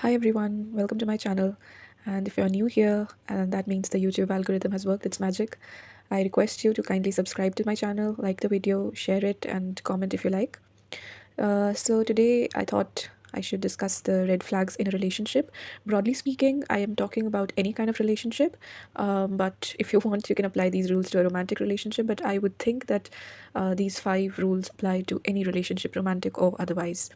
Hi everyone, welcome to my channel. And if you're new here, and that means the YouTube algorithm has worked its magic, I request you to kindly subscribe to my channel, like the video, share it, and comment if you like. So today I thought I should discuss the red flags in a relationship. Broadly speaking, I am talking about any kind of relationship, but if you want, you can apply these rules to a romantic relationship. But I would think that these 5 rules apply to any relationship, romantic or otherwise.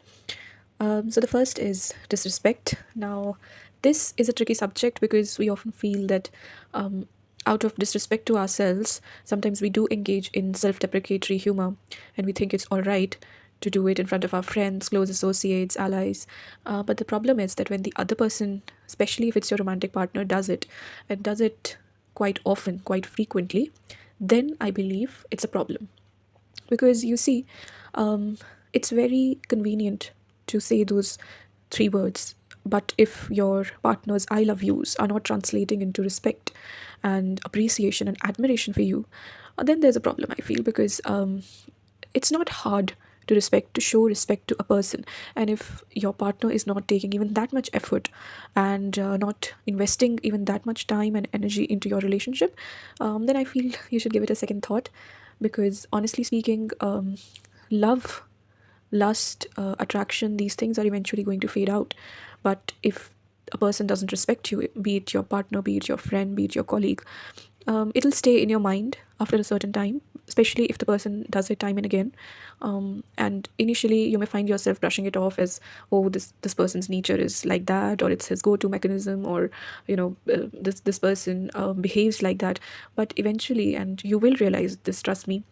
So the first is disrespect. Now, this is a tricky subject because we often feel that out of disrespect to ourselves, sometimes we do engage in self deprecatory humor and we think it's all right to do it in front of our friends, close associates, allies. But the problem is that when the other person, especially if it's your romantic partner, does it and does it quite often, quite frequently, then I believe it's a problem. Because you see, um, it's very convenient to say those 3 words, but if your partner's I love yous are not translating into respect and appreciation and admiration for you, then there's a problem, I feel, because it's not hard to show respect to a person. And if your partner is not taking even that much effort and not investing even that much time and energy into your relationship, then I feel you should give it a second thought. Because honestly speaking, love, lust, attraction, these things are eventually going to fade out. But if a person doesn't respect you, be it your partner, be it your friend, be it your colleague, it'll stay in your mind after a certain time, especially if the person does it time and again. And initially, you may find yourself brushing it off as, oh, this person's nature is like that, or it's his go-to mechanism, or this person behaves like that. But eventually, and you will realize this, trust me,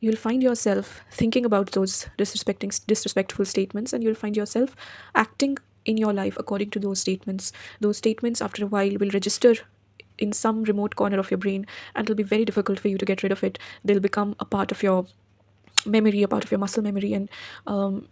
you'll find yourself thinking about those disrespectful statements, and you'll find yourself acting in your life according to those statements. Those statements after a while will register in some remote corner of your brain, and it'll be very difficult for you to get rid of it. They'll become a part of your memory, a part of your muscle memory. And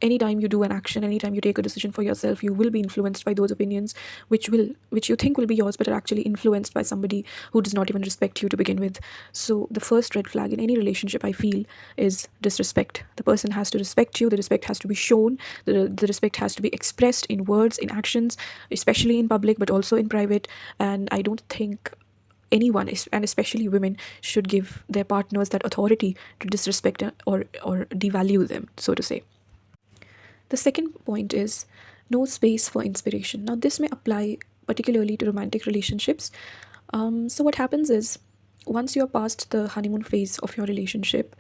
anytime you do an action, anytime you take a decision for yourself, you will be influenced by those opinions, which you think will be yours but are actually influenced by somebody who does not even respect you to begin with. So the first red flag in any relationship, I feel, is disrespect. The person has to respect you, the respect has to be shown, the respect has to be expressed in words, in actions, especially in public but also in private. And I don't think anyone and especially women should give their partners that authority to disrespect or devalue them, so to say. The second point is no space for inspiration. Now this may apply particularly to romantic relationships. So what happens is, once you're past the honeymoon phase of your relationship,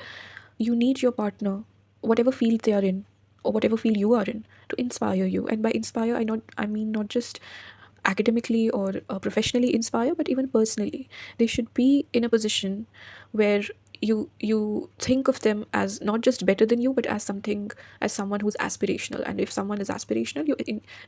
you need your partner, whatever field they are in or whatever field you are in, to inspire you. And by inspire, I mean not just academically or professionally inspire, but even personally. They should be in a position where you think of them as not just better than you, but as something, as someone who's aspirational. And if someone is aspirational,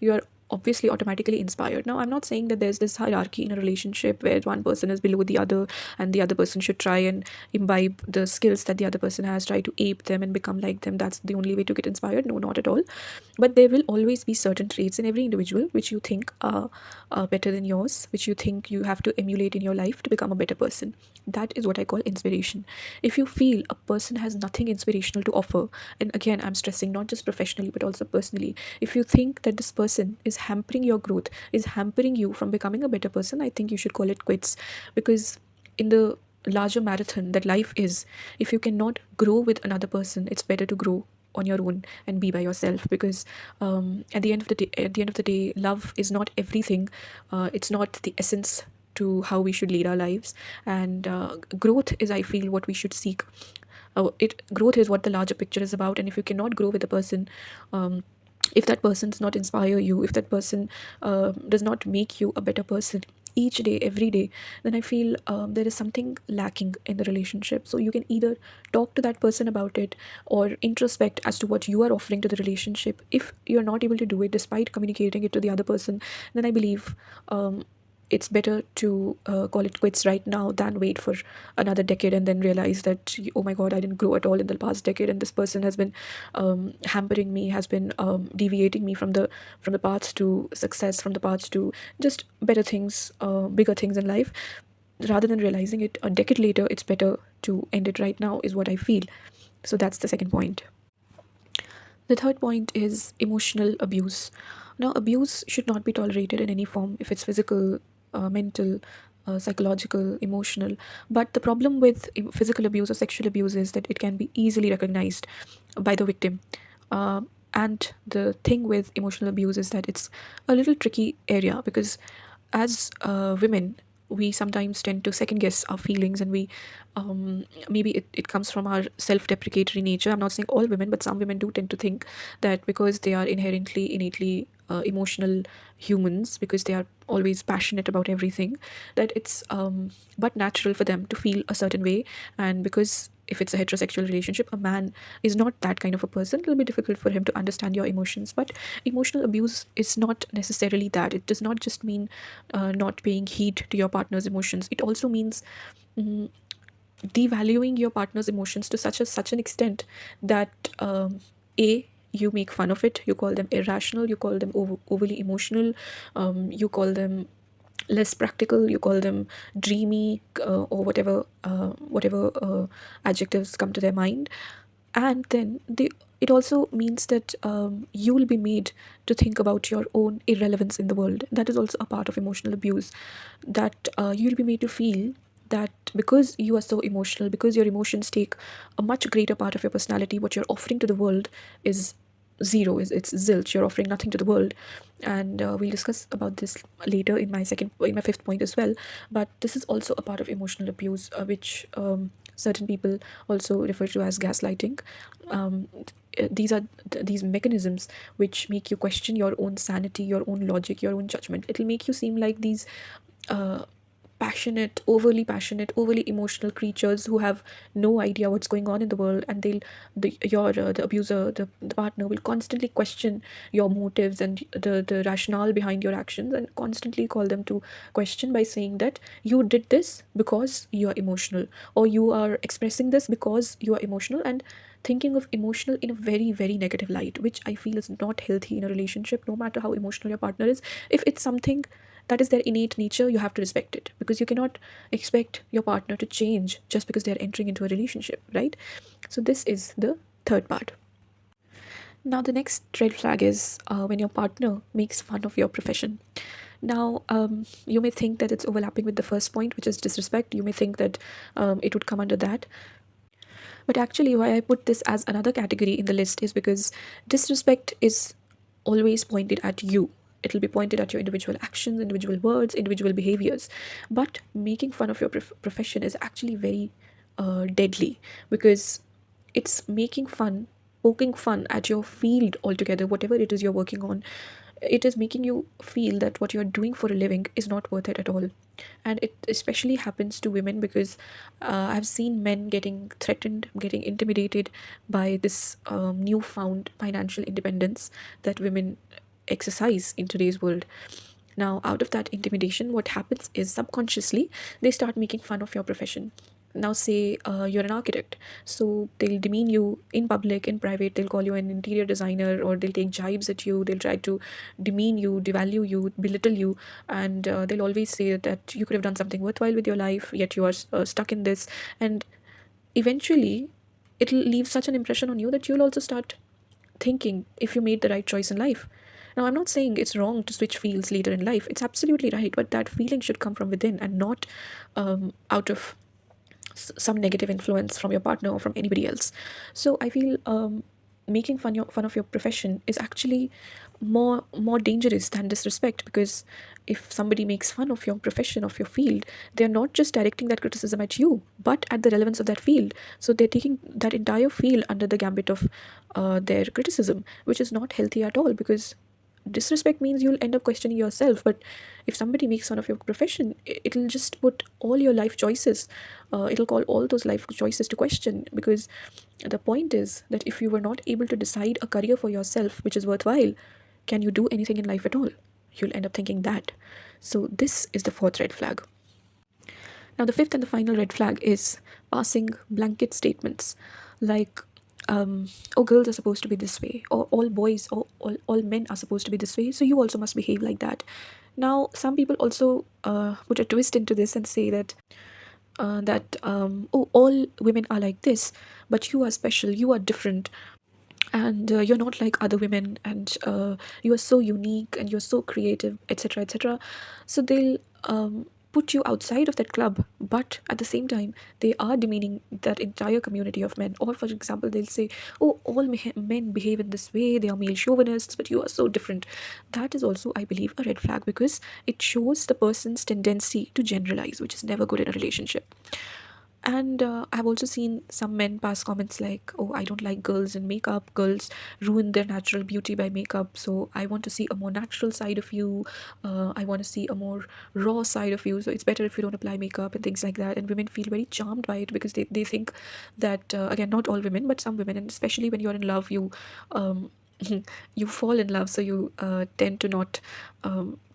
you are obviously automatically inspired. Now I'm not saying that there's this hierarchy in a relationship where one person is below the other and the other person should try and imbibe the skills that the other person has, try to ape them and become like them. That's the only way to get inspired. No, not at all. But there will always be certain traits in every individual which you think are better than yours, which you think you have to emulate in your life to become a better person. That is what I call inspiration. If you feel a person has nothing inspirational to offer, and again, I'm stressing not just professionally but also personally, if you think that this person is hampering your growth, is hampering you from becoming a better person, I think you should call it quits. Because in the larger marathon that life is, if you cannot grow with another person, it's better to grow on your own and be by yourself. Because at the end of the day, love is not everything. It's not the essence to how we should lead our lives. And growth is, I feel, what we should seek. It Growth is what the larger picture is about. And if you cannot grow with a person, um, if that person does not inspire you, if that person does not make you a better person each day, every day, then I feel there is something lacking in the relationship. So you can either talk to that person about it or introspect as to what you are offering to the relationship. If you're not able to do it despite communicating it to the other person, then I believe it's better to call it quits right now than wait for another decade and then realize that, oh my god, I didn't grow at all in the past decade, and this person has been hampering me, has been deviating me from the path to success, from the path to just better things, bigger things in life. Rather than realizing it a decade later, it's better to end it right now, is what I feel. So that's the second point. The third point is emotional abuse. Now, abuse should not be tolerated in any form, if it's physical, mental, psychological, emotional. But the problem with physical abuse or sexual abuse is that it can be easily recognized by the victim. And the thing with emotional abuse is that it's a little tricky area, because as women, we sometimes tend to second guess our feelings, and we maybe it comes from our self-deprecatory nature. I'm not saying all women, but some women do tend to think that because they are inherently, innately emotional humans, because they are always passionate about everything, that it's but natural for them to feel a certain way. And because if it's a heterosexual relationship, a man is not that kind of a person, it'll be difficult for him to understand your emotions. But emotional abuse is not necessarily that. It does not just mean not paying heed to your partner's emotions. It also means mm, devaluing your partner's emotions to such an extent that a you make fun of it, you call them irrational, you call them overly emotional, you call them less practical, you call them dreamy, or whatever adjectives come to their mind. And then it also means that you will be made to think about your own irrelevance in the world. That is also a part of emotional abuse, that you'll be made to feel that because you are so emotional, because your emotions take a much greater part of your personality, what you're offering to the world is zero, is it's zilch. You're offering nothing to the world. And we'll discuss about this later in my fifth point as well. But this is also a part of emotional abuse, which certain people also refer to as gaslighting. These are these mechanisms which make you question your own sanity, your own logic, your own judgment. It'll make you seem like these uh, passionate, overly emotional creatures who have no idea what's going on in the world. And the abuser, the partner, will constantly question your motives and the rationale behind your actions, and constantly call them to question by saying that you did this because you are emotional, or you are expressing this because you are emotional, and thinking of emotional in a very, very negative light, which I feel is not healthy in a relationship. No matter how emotional your partner is, if it's something that is their innate nature, you have to respect it, because you cannot expect your partner to change just because they're entering into a relationship, right? So this is the third part. Now, the next red flag is when your partner makes fun of your profession. Now, you may think that it's overlapping with the first point, which is disrespect. You may think that it would come under that. But actually, why I put this as another category in the list is because disrespect is always pointed at you. It'll be pointed at your individual actions, individual words, individual behaviors. But making fun of your profession is actually very deadly, because it's making fun, poking fun at your field altogether, whatever it is you're working on. It is making you feel that what you're doing for a living is not worth it at all. And it especially happens to women, because I've seen men getting threatened, getting intimidated by this newfound financial independence that women exercise in today's world. Now, out of that intimidation, what happens is subconsciously they start making fun of your profession. Now, say you're an architect, so they'll demean you in public, in private. They'll call you an interior designer, or they'll take jibes at you. They'll try to demean you, devalue you, belittle you, and they'll always say that you could have done something worthwhile with your life, yet you are stuck in this. And eventually, it'll leave such an impression on you that you'll also start thinking if you made the right choice in life. Now, I'm not saying it's wrong to switch fields later in life. It's absolutely right, but that feeling should come from within and not out of some negative influence from your partner or from anybody else. So I feel making fun of your profession is actually more dangerous than disrespect, because if somebody makes fun of your profession, of your field, they're not just directing that criticism at you, but at the relevance of that field. So they're taking that entire field under the gambit of their criticism, which is not healthy at all, because disrespect means you'll end up questioning yourself. But if somebody makes fun of your profession, it'll just put all your life choices, it'll call all those life choices to question, because the point is that if you were not able to decide a career for yourself which is worthwhile, can you do anything in life at all? You'll end up thinking that. So this is the fourth red flag. Now, the fifth and the final red flag is passing blanket statements like, oh, girls are supposed to be this way, or all boys or all men are supposed to be this way, so you also must behave like that. Now, some people also put a twist into this and say that oh, all women are like this, but you are special, you are different. and you're not like other women, and you are so unique and you're so creative, etc., etc. So they'll put you outside of that club, but at the same time they are demeaning that entire community of men. Or for example, they'll say, oh, all men behave in this way, they are male chauvinists, but you are so different. That is also, I believe, a red flag, because it shows the person's tendency to generalize, which is never good in a relationship. And I've also seen some men pass comments like, oh, I don't like girls in makeup. Girls ruin their natural beauty by makeup. So I want to see a more natural side of you. I want to see a more raw side of you. So it's better if you don't apply makeup and things like that. And women feel very charmed by it, because they think that, again, not all women, but some women, and especially when you're in love, um, you fall in love, so you tend to not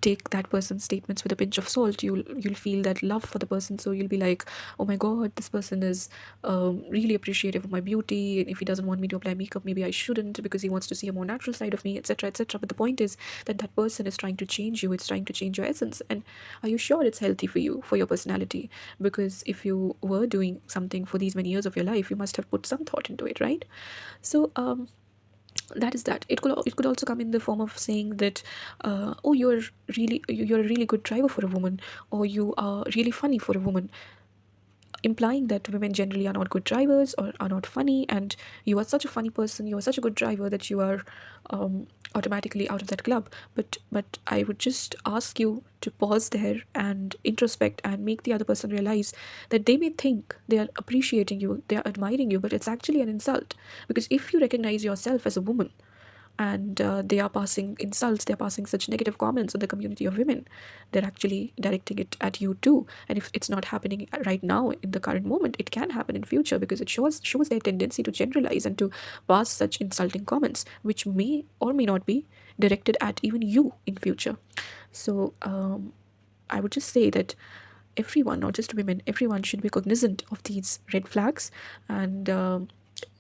take that person's statements with a pinch of salt. You'll feel that love for the person, so you'll be like, oh my god, this person is really appreciative of my beauty, and if he doesn't want me to apply makeup, maybe I shouldn't, because he wants to see a more natural side of me, etc., etc. But the point is that that person is trying to change you. It's trying to change your essence. And are you sure it's healthy for you, for your personality? Because if you were doing something for these many years of your life, you must have put some thought into it, right? So that is that. It could also come in the form of saying that, oh, you're a really good driver for a woman, or you are really funny for a woman, implying that women generally are not good drivers or are not funny, and you are such a funny person, you are such a good driver, that you are automatically out of that club. But I would just ask you to pause there and introspect and make the other person realize that they may think they are appreciating you, they are admiring you, but it's actually an insult. Because if you recognize yourself as a woman, and they are passing insults, they're passing such negative comments on the community of women, they're actually directing it at you too. And if it's not happening right now in the current moment, it can happen in future, because it shows their tendency to generalize and to pass such insulting comments, which may or may not be directed at even you in future. So I would just say that everyone, not just women, everyone should be cognizant of these red flags. And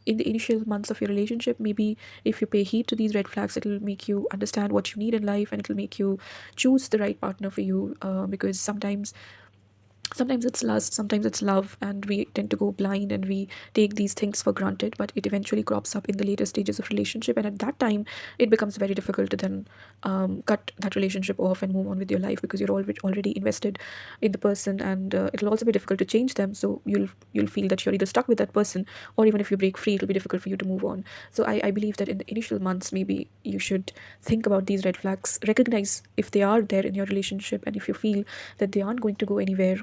in the initial months of your relationship, maybe if you pay heed to these red flags, it'll make you understand what you need in life, and it'll make you choose the right partner for you. Because sometimes it's lust, sometimes it's love, and we tend to go blind and we take these things for granted, but it eventually crops up in the later stages of relationship, and at that time it becomes very difficult to then cut that relationship off and move on with your life, because you're already invested in the person. And it'll also be difficult to change them, so you'll feel that you're either stuck with that person, or even if you break free, it'll be difficult for you to move on. So I believe that in the initial months, maybe you should think about these red flags, recognize if they are there in your relationship, and if you feel that they aren't going to go anywhere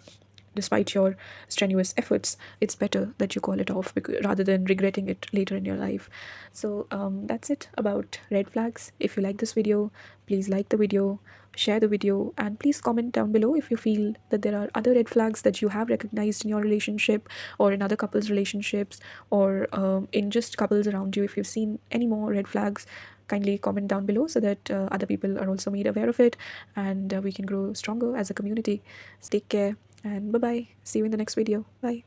despite your strenuous efforts, it's better that you call it off, because, rather than regretting it later in your life. So that's it about red flags. If you like this video, please like the video, share the video, and please comment down below if you feel that there are other red flags that you have recognized in your relationship, or in other couples relationships, or in just couples around you. If you've seen any more red flags, kindly comment down below, so that other people are also made aware of it, and we can grow stronger as a community. So take care, and bye bye. See you in the next video. Bye.